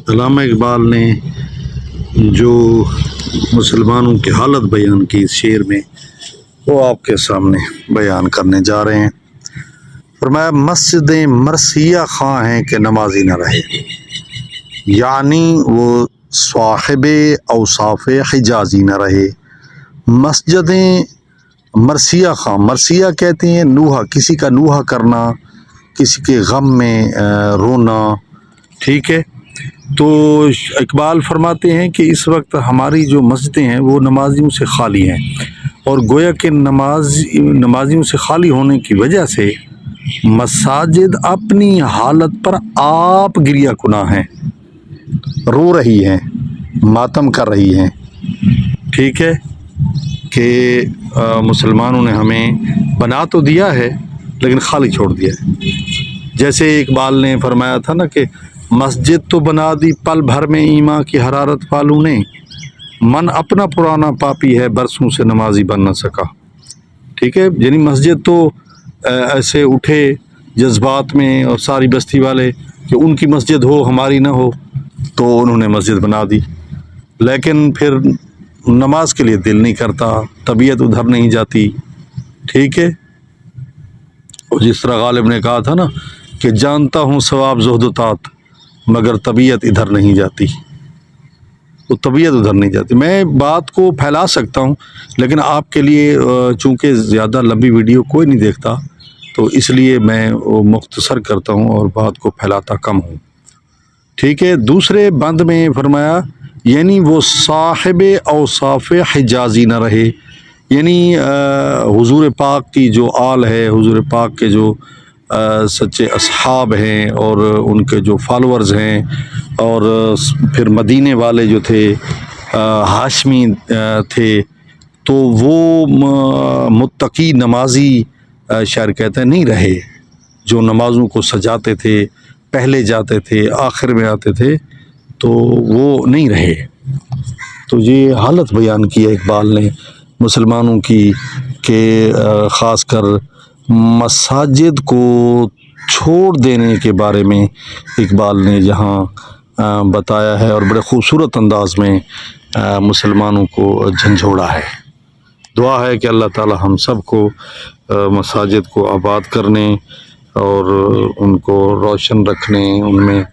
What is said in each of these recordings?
علامہ اقبال نے جو مسلمانوں کی حالت بیان کی اس شعر میں، وہ آپ کے سامنے بیان کرنے جا رہے ہیں۔ فرمایا مسجدیں مرثیہ خواہ ہیں کہ نمازی نہ رہے، یعنی وہ صاحب اوصاف حجازی نہ رہے۔ مسجدیں مرثیہ خواہ، مرثیہ کہتے ہیں نوحہ، کسی کا نوحہ کرنا، کسی کے غم میں رونا، ٹھیک ہے۔ تو اقبال فرماتے ہیں کہ اس وقت ہماری جو مسجدیں ہیں وہ نمازیوں سے خالی ہیں، اور گویا کہ نمازیوں سے خالی ہونے کی وجہ سے مساجد اپنی حالت پر آپ گریہ کناں ہیں، رو رہی ہیں، ماتم کر رہی ہیں، ٹھیک ہے، کہ مسلمانوں نے ہمیں بنا تو دیا ہے لیکن خالی چھوڑ دیا ہے۔ جیسے اقبال نے فرمایا تھا نا کہ مسجد تو بنا دی پل بھر میں ایمان کی حرارت پالوں نے، من اپنا پرانا پاپی ہے برسوں سے نمازی بن نہ سکا، ٹھیک ہے۔ یعنی مسجد تو ایسے اٹھے جذبات میں، اور ساری بستی والے کہ ان کی مسجد ہو ہماری نہ ہو، تو انہوں نے مسجد بنا دی، لیکن پھر نماز کے لیے دل نہیں کرتا، طبیعت ادھر نہیں جاتی، ٹھیک ہے۔ اور جس طرح غالب نے کہا تھا نا کہ جانتا ہوں ثواب زہد و طاعت مگر طبیعت ادھر نہیں جاتی، تو طبیعت ادھر نہیں جاتی۔ میں بات کو پھیلا سکتا ہوں لیکن آپ کے لیے چونکہ زیادہ لمبی ویڈیو کوئی نہیں دیکھتا، تو اس لیے میں وہ مختصر کرتا ہوں اور بات کو پھیلاتا کم ہوں، ٹھیک ہے۔ دوسرے بند میں فرمایا یعنی وہ صاحب اوصاف حجازی نہ رہے، یعنی حضور پاک کی جو آل ہے، حضور پاک کے جو سچے اصحاب ہیں اور ان کے جو فالورز ہیں، اور پھر مدینے والے جو تھے ہاشمی تھے، تو وہ متقی نمازی شاعر کہتے ہیں نہیں رہے، جو نمازوں کو سجاتے تھے، پہلے جاتے تھے آخر میں آتے تھے، تو وہ نہیں رہے۔ تو یہ حالت بیان کی ہے اقبال نے مسلمانوں کی کہ خاص کر مساجد کو چھوڑ دینے کے بارے میں اقبال نے یہاں بتایا ہے، اور بڑے خوبصورت انداز میں مسلمانوں کو جھنجھوڑا ہے۔ دعا ہے کہ اللہ تعالی ہم سب کو مساجد کو آباد کرنے اور ان کو روشن رکھنے، ان میں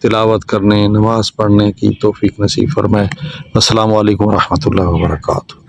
تلاوت کرنے، نماز پڑھنے کی توفیق نصیب فرمائے۔ السلام علیکم ورحمۃ اللہ وبرکاتہ۔